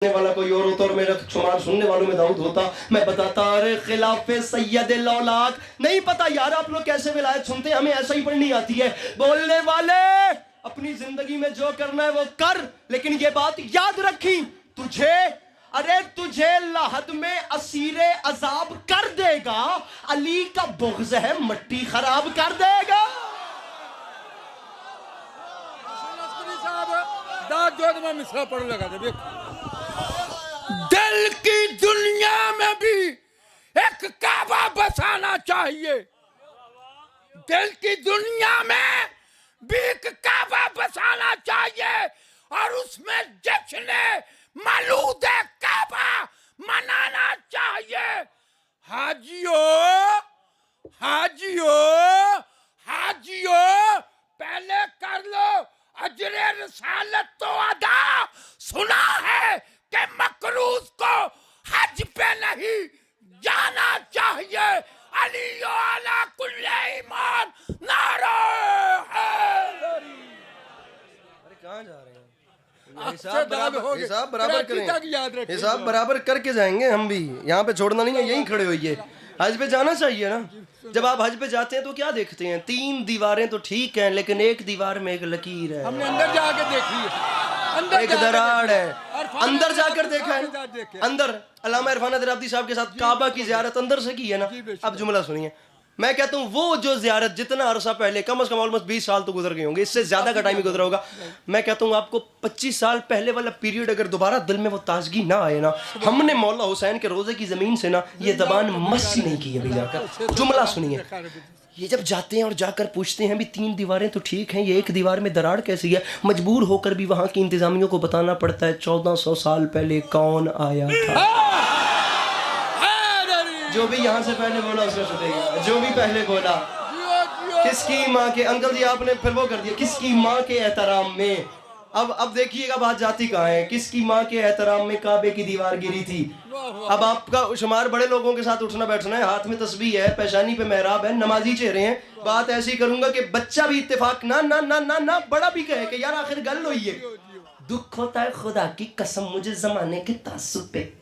वाला कोई और होता और मेरा शुमार सुनने वालों में दाऊद होता, मैं बताता अरे खिलाफ सैयद लौलाक। नहीं पता यार आप लोग कैसे विलायत सुनते हैं, हमें ऐसा ही पढ़नी आती है। बोलने वाले अपनी जिंदगी में जो करना है वो कर, लेकिन ये बात याद रखी तुझे लाहद में असीरे अजाब कर देगा, अली का बुग़्ज़ है मट्टी खराब कर देगा। में मिसरा पढ़ लगा दिल की दुनिया में भी एक काबा बसाना चाहिए, दिल की दुनिया में भी एक काबा बसाना चाहिए और उसमें जश्न मौलूद काबा मनाना चाहिए। हाजियों हाजियों हाजियों पहले कर लो अजरे रसालत तो अदा। सुना है कि मकरूज को हज पे नहीं जाना चाहिए। अली अला कुल्ले ईमान नारा हैदरी। अरे कहाँ जा रहे हैं? हिसाब बराबर करें, हिसाब बराबर करके जाएंगे हम भी, यहाँ पे छोड़ना नहीं है, यहीं खड़े होइए। हज पे जाना चाहिए ना। जब आप हज पे जाते हैं तो क्या देखते हैं? 3 दीवारें तो ठीक हैं, लेकिन एक दीवार में एक लकीर है। हमने अंदर जाके देखी है, एक दरार है, अंदर जाकर देखा है। अंदर अल्लामा इरफान दराबती साहब के साथ काबा की ज़ियारत अंदर से की है ना। अब जुमला सुनिए, मैं कहता हूँ वो जो ज़ियारत जितना अरसा पहले, कम से कम ऑलमोस्ट 20 साल तो गुजर गए होंगे, इससे ज़्यादा का टाइम ही गुजरा होगा। मैं कहता हूँ आपको 25 साल पहले वाला पीरियड अगर दोबारा दिल में वो ताजगी ना आए ना, हमने मौला हुसैन के रोज़े की ज़मीन से ना ये ज़बान मस्सी नहीं की अभी जाकर। जुमला सुनिए, ये जब जाते हैं और जाकर पूछते हैं भी 3 दीवारें तो ठीक हैं, ये एक दीवार में दरार कैसी है, मजबूर होकर भी वहाँ की इंतज़ामियों को बताना पड़ता है 1400 साल पहले कौन आया था। जो भी यहाँ से पहले बोला उसका छुटेगा, जो भी पहले बोला। किसकी माँ के, अंकल जी आपने फिर वो कर दिया, किसकी माँ के एहतराम में। अब देखिएगा बात जाती कहाँ है। किसकी माँ के एहतराम में काबे की दीवार गिरी थी। अब आपका शुमार बड़े लोगों के साथ उठना बैठना है, हाथ में तस्बीह है, पेशानी पे मेहराब है, नमाजी चेहरे हैं। बात ऐसी करूंगा कि बच्चा भी इत्तेफाक ना ना ना ना ना बड़ा भी कहे कि यार आखिर गल हुई है। दुख होता है खुदा की कसम मुझे जमाने के तासुब पे।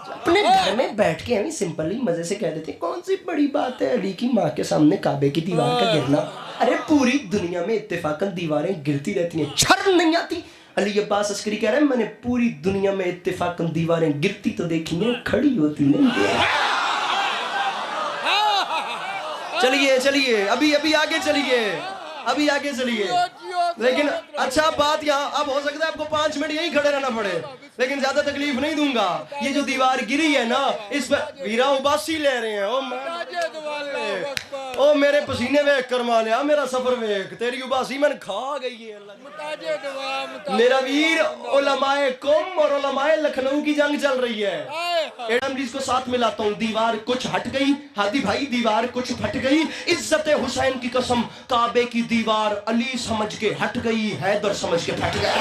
अपने घर में बैठ के हमें सिंपली मजे से कह देते कौन सी बड़ी बात है अली की माँ के सामने काबे की दीवार का गिरना। अरे पूरी दुनिया में इत्तेफाकन दीवारें गिरती रहती हैं, शर्म नहीं आती? अली अब्बास अस्करी कह रहे हैं मैंने पूरी दुनिया में इत्तेफाकन दीवारें गिरती तो देखी हैं, खड़ी होती नहीं। चलिए चलिए अभी आगे चलिए, अभी आगे चलिए। लेकिन अच्छा बात यहाँ अब हो सकता है आपको 5 मिनट यहीं खड़े रहना पड़े, लेकिन ज्यादा तकलीफ नहीं दूंगा। ये जो दीवार गिरी है ना, इस पर वीरा उबासी ले रहे हैं। ओ मेरे पसीने वेख कर मालिया, मेरा सफर वेख, तेरी उबासी मैंने खा गई है। मेरा वीर उलमाए कुम और उलमाए लखनऊ की जंग चल रही है। जिसको साथ मिलाता हूँ, दीवार कुछ हट गई, हादी भाई दीवार कुछ फट गई। इज्जत हुसैन की कसम काबे की दीवार अली समझ के हट गई, हैदर समझ के फट गया।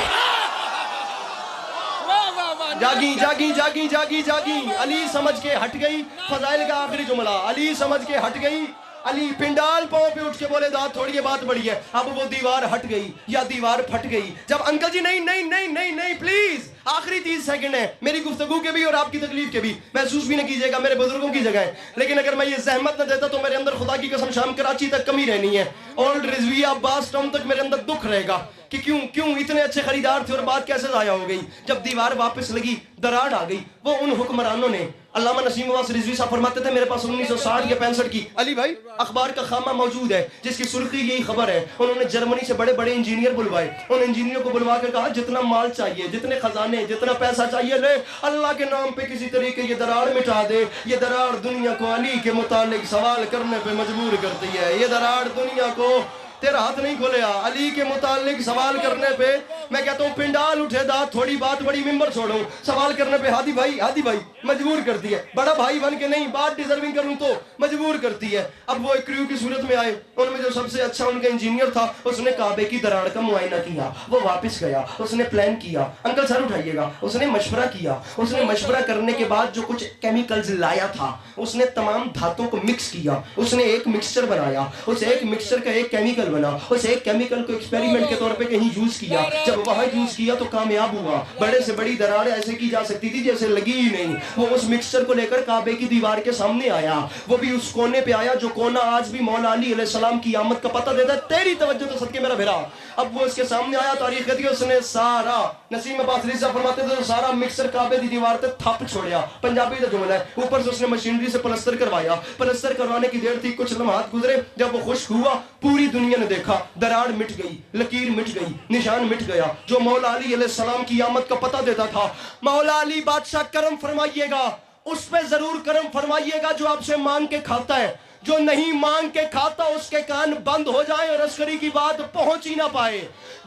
जागी जागी जागी जागी जागी, अली समझ के हट गई। फजाइल का आखिरी जुमला, अली समझ के हट गई। अली पिंडाल पांव पे उठ के बोले दाद थोड़ी ये बात बड़ी है। अब वो दीवार हट गई या दीवार फट गई। जब अंकल जी नहीं नहीं नहीं नहीं नहीं प्लीज आखिरी 30 सेकंड है मेरी गुफ्तगू के भी और आपकी तकलीफ के भी, महसूस भी न कीजिएगा, मेरे बुजुर्गों की जगह है। लेकिन अगर मैं ये जहमत न देता तो मेरे अंदर खुदा की कसम शाम कराची तक कमी रहनी है, ओल्ड रिजविया बास टाउन तक मेरे अंदर दुख रहेगा कि क्यों इतने अच्छे खरीदार थे और बात कैसे जाया हो गई। जब दीवार वापस लगी, दरार आ गई, वो उन हुक्मरानों ने, अल्लामा नसीम वास रिजवी साहब फरमाते थे मेरे पास 1960 या 65 की अली भाई अखबार का खामा मौजूद है जिसकी सुर्खी यही खबर है। उन्होंने जर्मनी से बड़े बड़े इंजीनियर बुलवाए, उन इंजीनियरों को बुलवा कर कहा जितना माल चाहिए, जितने खजाने, जितना पैसा चाहिए ले, अल्लाह के नाम पे किसी तरीके ये दरार मिटा दे। ये दरार दुनिया को अली के मुतालिक सवाल करने पे मजबूर करती है। ये दरार दुनिया को, तेरा हाथ नहीं खोले अली के मुतालिक सवाल करने पे। मैं कहता हूँ पिंडाल उठे दाद थोड़ी बात बड़ी, मिंबर छोड़ो, सवाल करने पे हादी भाई मजबूर करती है। बड़ा भाई बन के नहीं, बात डिजर्विंग करूँ तो मजबूर करती है। अब वो एक क्रू की सूरत में आए, उनमें जो सबसे अच्छा उनका इंजीनियर था, उसने काबे की दरार का मुआयना किया। वो वापस गया, उसने प्लान किया, अंकल सर उठाइएगा, उसने मशवरा किया। उसने मशवरा करने के बाद जो कुछ केमिकल्स लाया था, उसने तमाम धातुओं को मिक्स किया, उसने एक मिक्सचर बनाया। उस एक मिक्सचर का एक केमिकल केमिकल बना, उस एक केमिकल को एक्सपेरिमेंट के तौर पे कहीं यूज किया, जब वहां यूज किया तो कामयाब हुआ, बड़े से बड़ी दरार ऐसे की जा सकती थी जैसे लगी ही नहीं। वो उस मिक्सचर को लेकर काबे की दीवार के सामने आया, वो भी उस कोने पे आया जो कोना आज भी मौला अली अलैहिस्सलाम की आमद का पता देता है। तेरी तवज्जो तो सदके मेरा भिरा। अब वो उसके सामने आया, तारीख कहती है उसने सारा, नसीम अब्बास रिज़वी साहब फरमाते थे, सारा मिक्सर काबे की दीवार पे थप छोड़िया, पंजाबी का जुमला है। ऊपर से उसने मशीनरी से प्लास्टर करवाया, प्लास्टर करवाने की देर थी, कुछ लम्हात गुजरे, जब वो खुश हुआ पूरी दुनिया ने देखा, दरार मिट गई, लकीर मिट गई, निशान मिट गया जो मौला अली अलैहिस्सलाम की आमद का पता देता था। मौला अली बादशाह करम फरमाइएगा, उस पे जरूर करम फरमाइएगा जो आपसे मांग के खाता है, जो नहीं मांग के खाता उसके कान बंद हो जाए और अस्करी की बात पहुंच ही ना पाए।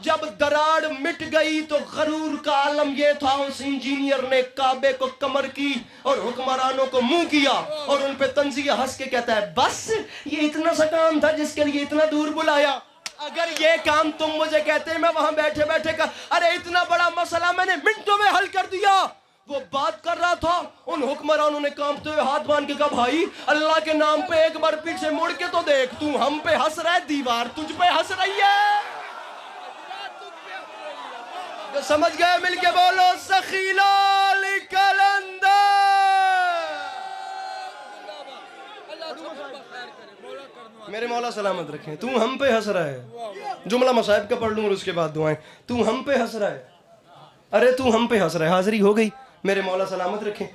जब दरार मिट गई तो गरूर का आलम यह था, उस इंजीनियर ने काबे को कमर की और हुक्मरानों को मुंह किया और उन पे तंजीह हंस के कहता है, बस ये इतना सा काम था जिसके लिए इतना दूर बुलाया। अगर ये काम तुम मुझे कहते मैं वहां बैठे बैठे का, अरे इतना बड़ा मसला मैंने मिनटों में हल कर दिया। वो बात कर रहा था, उन हुक्मरानों ने कांपते हुए हाथ बांध के कहा, भाई अल्लाह के नाम पे एक बार पीछे मुड़ के तो देख, तू हम पे हंस रहा है, दीवार तुझ पे हंस रही है। तो समझ गए? मिलके बोलो सखी लाल कलंदर। मेरे मौला सलामत रखें। तू हम पे हंस रहा है, जुमला मसाइब का पढ़ लूं और उसके बाद दुआएं। तू हम पे हंस रहा है, अरे तू हम पे हंस रहा है, हाजिरी हो गई, मेरे मौला सलामत रखें।